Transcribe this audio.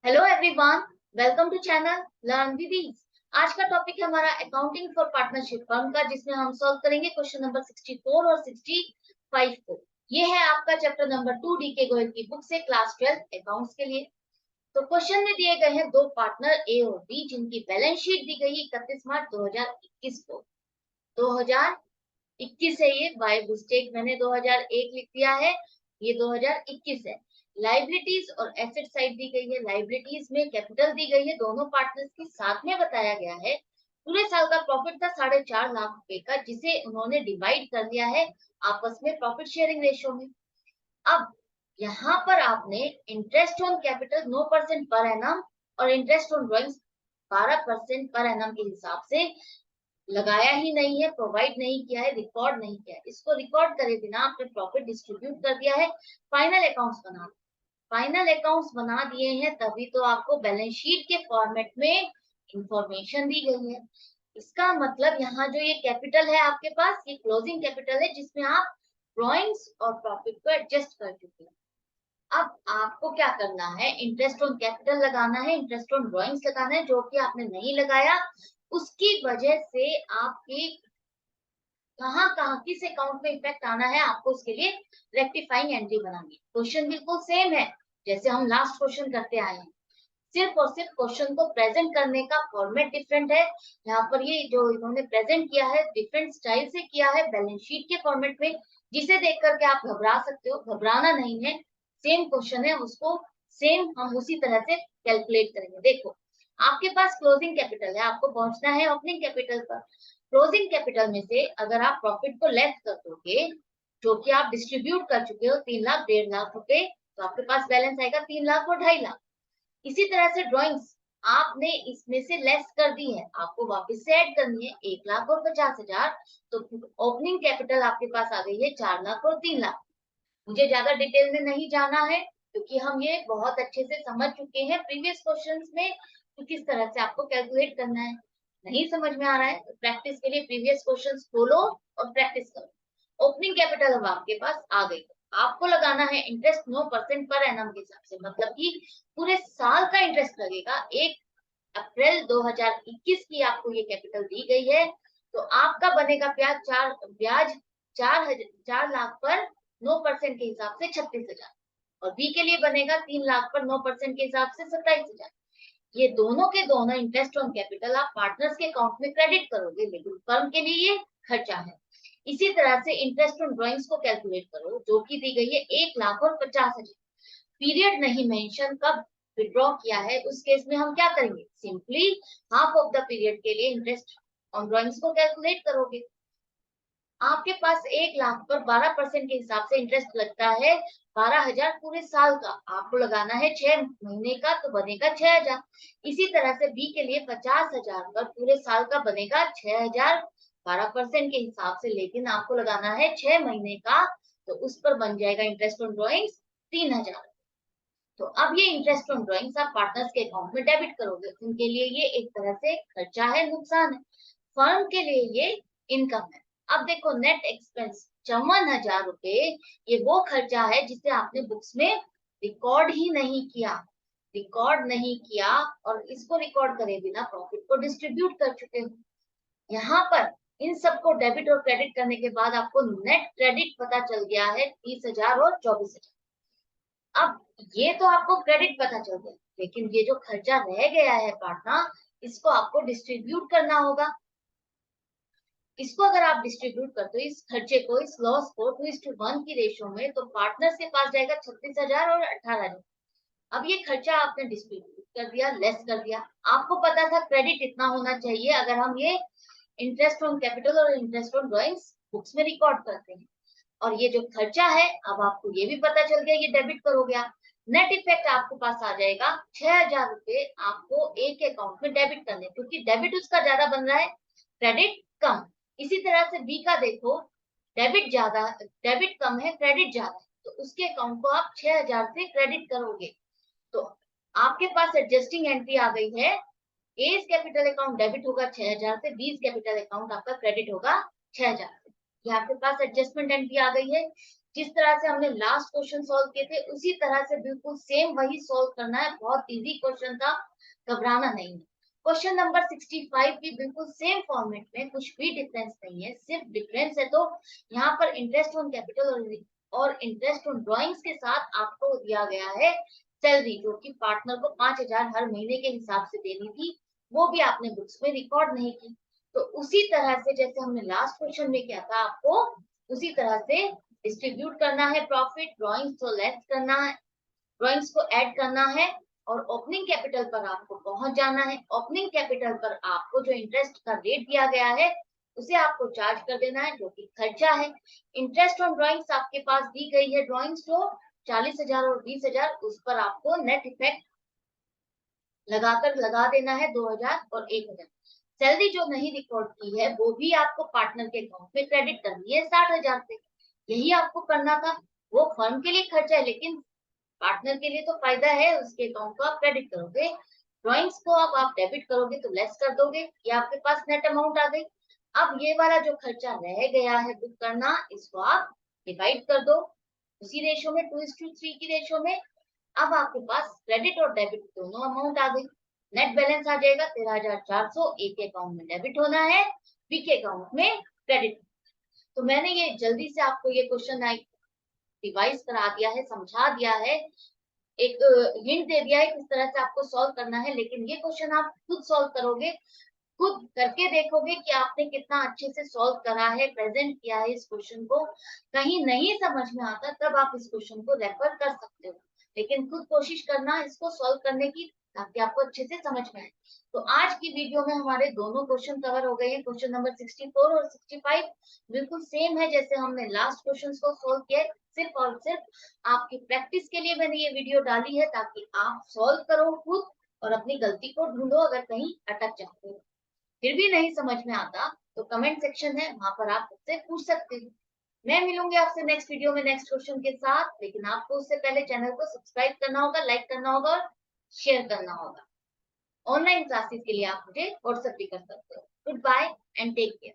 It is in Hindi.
Hello everyone, welcome to channel learn with ease. आज का टॉपिक है हमारा अकाउंटिंग फॉर पार्टनरशिप फर्म का, जिसमें हम सॉल्व करेंगे क्वेश्चन नंबर 64 और 65 को। ये है आपका चैप्टर नंबर 2 डी के गोयल की बुक से, क्लास 12 अकाउंट्स के लिए। तो क्वेश्चन में दिए गए हैं दो पार्टनर ए और बी, जिनकी बैलेंस शीट दी गई 31 मार्च 2021 को। 2021 है, ये बाय मिस्टेक मैंने 2001 लिख दिया है, ये 2021 है। लाइबिलिटीज और एसेट साइड दी गई है। लाइबिलिटीज में कैपिटल दी गई है दोनों पार्टनर्स की, साथ में बताया गया है पूरे साल का प्रॉफिट था 4.5 लाख रुपए का, जिसे उन्होंने डिवाइड कर दिया है आपस में प्रॉफिट शेयरिंग रेशियो में। अब यहाँ पर आपने interest on capital 9% per annum और interest on drawings 12% per annum के हिसाब से लगाया ही नहीं है, प्रोवाइड नहीं किया है, रिकॉर्ड नहीं किया है। इसको रिकॉर्ड करे बिना आपने प्रॉफिट डिस्ट्रीब्यूट कर दिया है। फाइनल अकाउंट्स बना दिए हैं, तभी तो आपको बैलेंस शीट के फॉर्मेट में इंफॉर्मेशन दी गई है। इसका मतलब यहाँ जो ये कैपिटल है आपके पास, ये क्लोजिंग कैपिटल है, जिसमें आप ड्रॉइंग्स और प्रॉफिट को एडजस्ट कर चुके हैं। अब आपको क्या करना है, इंटरेस्ट ऑन कैपिटल लगाना है, इंटरेस्ट ऑन ड्रॉइंग्स लगाना है, जो कि आपने नहीं लगाया। उसकी वजह से आपकी कहाँ कहाँ किस अकाउंट में इफेक्ट आना है, आपको उसके लिए रेक्टिफाइंग एंट्री बनानी है। क्वेश्चन बिल्कुल सेम है जैसे हम लास्ट क्वेश्चन करते आए हैं, सिर्फ और सिर्फ क्वेश्चन को प्रेजेंट करने का फॉर्मेट डिफरेंट है। यहाँ पर ये जो इन्होंने प्रेजेंट किया है डिफरेंट स्टाइल से किया है, बैलेंस शीट के फॉर्मेट में, जिसे देख करके आप घबरा सकते हो। घबराना नहीं है, सेम क्वेश्चन है, उसको सेम हम उसी तरह से कैलकुलेट करेंगे। देखो, आपके पास क्लोजिंग कैपिटल है, आपको पहुंचना है ओपनिंग कैपिटल पर। क्लोजिंग कैपिटल में से अगर आप प्रॉफिट को लेस कर दोगे, जो कि आप डिस्ट्रीब्यूट कर चुके हो 3 लाख 1.5 लाख रुपए, तो आपके पास बैलेंस आएगा 3 लाख और 2.5 लाख। इसी तरह से ड्राइंग्स आपने इसमें से लेस कर दी है, आपको वापस से ऐड करनी है 1,50,000। तो ओपनिंग कैपिटल आपके पास आ गई है 4 लाख और 3 लाख। मुझे ज्यादा डिटेल में नहीं जाना है, क्योंकि हम ये बहुत अच्छे से समझ चुके हैं प्रीवियस क्वेश्चंस में कि किस तरह से आपको कैलकुलेट करना है। नहीं समझ में आ रहा है तो प्रैक्टिस के लिए प्रीवियस क्वेश्चंस खोलो और प्रैक्टिस करो। ओपनिंग कैपिटल अब आपके पास आ गई। आपको लगाना है इंटरेस्ट 9% पर एनम के हिसाब से, मतलब कि पूरे साल का इंटरेस्ट लगेगा। 1 अप्रैल 2021 की आपको ये कैपिटल दी गई है, तो आपका बनेगा ब्याज 4 लाख पर 9% के हिसाब से 36,000, और बी के लिए बनेगा 3 लाख पर 9% के हिसाब से 27,000। ये दोनों के दोनों इंटरेस्ट ऑन कैपिटल आप पार्टनर्स के अकाउंट में क्रेडिट करोगे, लेकिन फर्म के लिए ये खर्चा है। इसी तरह से इंटरेस्ट ऑन ड्रॉइंग्स को कैलकुलेट करो, जो कि दी गई है 1,50,000। पीरियड नहीं मेंशन कब विड्रॉ किया है, उस केस में हम क्या करेंगे, simply half of the period के लिए इंटरेस्ट ऑन ड्रॉइंग्स को कैलकुलेट करोगे। आपके पास 1 लाख पर 12% के हिसाब से इंटरेस्ट लगता है 12,000 पूरे साल का। आपको लगाना है 6 महीने का, तो बनेगा 6,000। इसी तरह से बी के लिए 50,000 पर पूरे साल का बनेगा 6,000 12% के हिसाब से, लेकिन आपको लगाना है 6 महीने का, तो उस पर बन जाएगा इंटरेस्ट ऑन ड्रॉइंग्स 3,000। तो अब ये इंटरेस्ट ऑन ड्रॉइंग्स आप पार्टनर्स के अकाउंट में डेबिट करोगे, उनके लिए ये एक तरह से खर्चा है, नुकसान है। फर्म के लिए ये इनकम है। अब देखो, नेट एक्सपेंस 54,000 रुपए, ये वो खर्चा है जिसे आपने बुक्स में रिकॉर्ड ही नहीं किया। रिकॉर्ड नहीं किया और इसको रिकॉर्ड करे बिना प्रॉफिट को डिस्ट्रीब्यूट कर चुके हो। यहाँ पर इन सबको डेबिट और क्रेडिट करने के बाद आपको नेट क्रेडिट पता चल गया है 30,000 और 24,000। अब ये तो आपको क्रेडिट पता चल गया, लेकिन ये जो खर्चा रह गया है पार्टनर, इसको आपको डिस्ट्रीब्यूट करना होगा। इसको अगर आप डिस्ट्रीब्यूट करते हो, इस खर्चे को, इस लॉस को 2:1 की रेशो में, तो पार्टनर्स के पास जाएगा 36,000 और 18,000। अब ये खर्चा आपने डिस्ट्रीब्यूट कर दिया, लेस कर दिया। आपको पता था क्रेडिट इतना होना चाहिए अगर हम ये इंटरेस्ट ऑन कैपिटल और इंटरेस्ट ऑन ड्रॉइंग्स बुक्स में रिकॉर्ड करते हैं। और ये जो खर्चा है, अब आपको ये भी पता चल गया, ये डेबिट करोगे आप। नेट इफेक्ट आपको पास आ जाएगा 6,000 रुपए आपको एक अकाउंट में डेबिट करने, क्योंकि डेबिट उसका ज्यादा बन रहा है, क्रेडिट कम। इसी तरह से बी का देखो, डेबिट कम है, क्रेडिट ज्यादा है, तो उसके अकाउंट को आप 6,000 से क्रेडिट करोगे। तो आपके पास एडजस्टिंग एंट्री आ गई है, एज कैपिटल अकाउंट डेबिट होगा 6,000 से, बीज कैपिटल अकाउंट आपका क्रेडिट होगा 6,000 से। ये आपके पास एडजस्टमेंट एंट्री आ गई है। जिस तरह से हमने लास्ट क्वेश्चन सॉल्व किए थे उसी तरह से बिल्कुल सेम वही सॉल्व करना है। बहुत इजी क्वेश्चन था, घबराना नहीं है। क्वेश्चन नंबर 65 भी बिल्कुल सेम फॉर्मेट में, कुछ भी डिफरेंस नहीं है। सिर्फ डिफरेंस है तो यहाँ पर इंटरेस्ट ऑन कैपिटल और इंटरेस्ट ऑन ड्रॉइंग्स के साथ आपको दिया गया है सैलरी, जो कि पार्टनर को 5,000 हर महीने के हिसाब से देनी थी, वो भी आपने बुक्स में रिकॉर्ड नहीं की। तो उसी तरह से जैसे हमने लास्ट क्वेश्चन में किया था, आपको उसी तरह से डिस्ट्रीब्यूट करना है प्रॉफिट, ड्रॉइंग्स को लेस करना है, ड्रॉइंग्स को ऐड करना है और ओपनिंग कैपिटल पर आपको पहुंच जाना है। ओपनिंग कैपिटल पर आपको जो इंटरेस्ट का रेट दिया गया है उसे आपको चार्ज कर देना है, जो कि खर्चा है। इंटरेस्ट ऑन ड्रॉइंग्स आपके पास दी गई है, ड्रॉइंग्स जो 40,000 और 20,000, उस पर आपको नेट इफेक्ट लगाकर लगा देना है 2,000 और 1,000। सैलरी जो नहीं रिकॉर्ड की है वो भी आपको पार्टनर के अकाउंट में क्रेडिट करनी है 60,000 से। यही आपको करना था। वो फर्म के लिए खर्चा है लेकिन पार्टनर के लिए तो फायदा है, उसके अकाउंट को आप क्रेडिट करोगे। ड्रॉइंग्स को अब आप डेबिट करोगे तो लेस कर दोगे, ये आपके पास नेट अमाउंट आ गई। अब ये वाला जो खर्चा रह गया है बुक करना, इसको आप डिवाइड कर दो उसी रेशो में, 2:3 की रेशो में। अब आपके पास क्रेडिट और डेबिट दोनों अमाउंट आ गई। नेट बैलेंस आ जाएगा 13,400, एक अकाउंट में डेबिट होना है, बी के अकाउंट में क्रेडिट। तो मैंने ये जल्दी से आपको ये क्वेश्चन रिवाइज करा दिया है, समझा दिया है, एक हिंट दे दिया है किस तरह से आपको सॉल्व करना है। लेकिन ये क्वेश्चन आप खुद सॉल्व करोगे, खुद करके देखोगे कि आपने कितना अच्छे से सॉल्व करा है, प्रेजेंट किया है इस क्वेश्चन को। कहीं नहीं समझ में आता तब आप इस क्वेश्चन को रेफर कर सकते हो, लेकिन खुद कोशिश करना इसको सॉल्व करने की, ताकि आपको अच्छे से समझ में आए। तो आज की वीडियो में हमारे दोनों क्वेश्चन कवर हो गए हैं। क्वेश्चन नंबर 64 और 65 बिल्कुल सेम है जैसे हमने लास्ट क्वेश्चन को सॉल्व किया है। सिर्फ और सिर्फ आपकी प्रैक्टिस के लिए मैंने ये वीडियो डाली है, ताकि आप सॉल्व करो खुद और अपनी गलती को ढूंढो अगर कहीं अटक जाते हो। फिर भी नहीं समझ में आता तो कमेंट सेक्शन है, वहां पर आप मुझसे पूछ सकते हो। मैं मिलूंगी आपसे नेक्स्ट वीडियो में नेक्स्ट क्वेश्चन के साथ, लेकिन आपको उससे पहले चैनल को सब्सक्राइब करना होगा, लाइक करना होगा और शेयर करना होगा। ऑनलाइन क्लासेस के लिए आप मुझे व्हाट्सएप भी कर सकते हो। Good bye and take care.